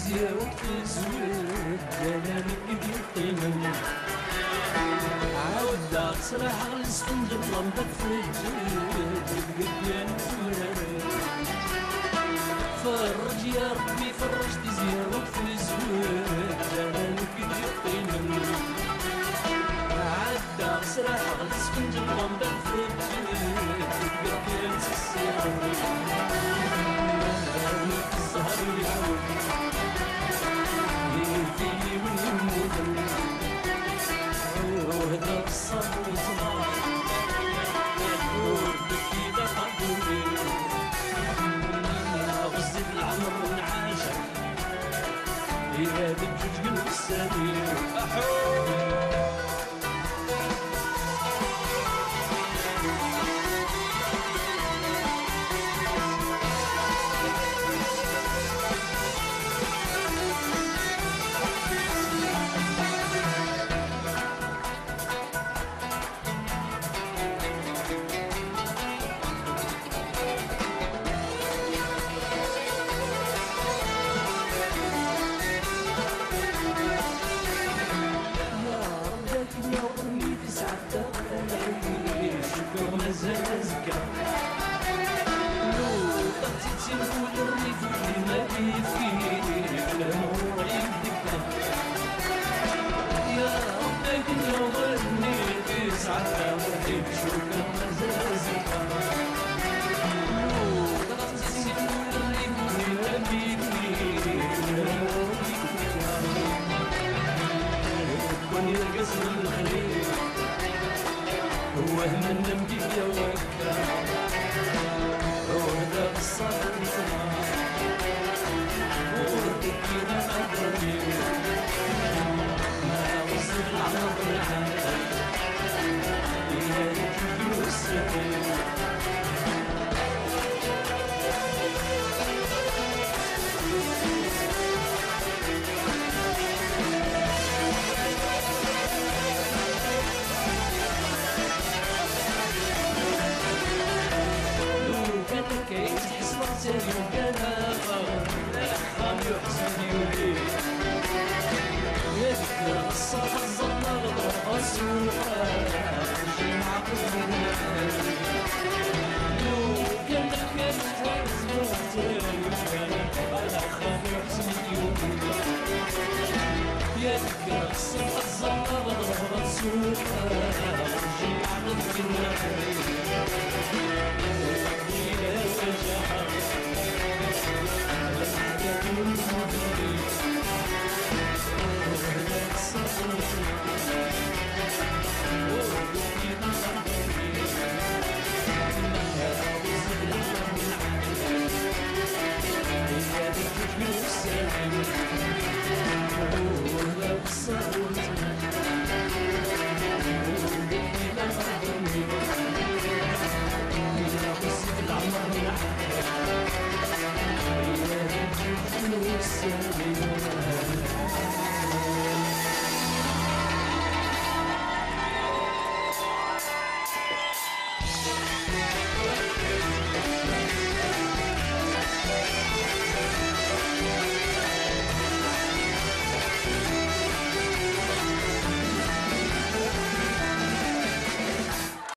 تزياوك تزويد جلالك يطيمن عاود صراحة غلسفنجر لمبك في الجيد القديان توراري فرج يا ربي فرج تزياوك تزويد جلالك يطيمن عاود صراحة غلسفنجر لمبك في الجيد القديان تسيري وهذا الصبر صلاح بكي ذا قدومي غزت العمر ونعاشر يا بجوج قلب السبيل مزازكا لو بغيتي نقول الريف ما فيه الهموم يدك يا ربي لو غني تسعة وحيد شوكا مزازكا لو بغيتي نقول الريف ما فيه الهموم يدك كون يرقص من الخليل وهم النمجي يا وكا وهذا الصبر صنع وردكينا أدري ما وصل العمر العالي يا رجل السبيل يحسن يولي يذكر الصبر ظل غضب السوق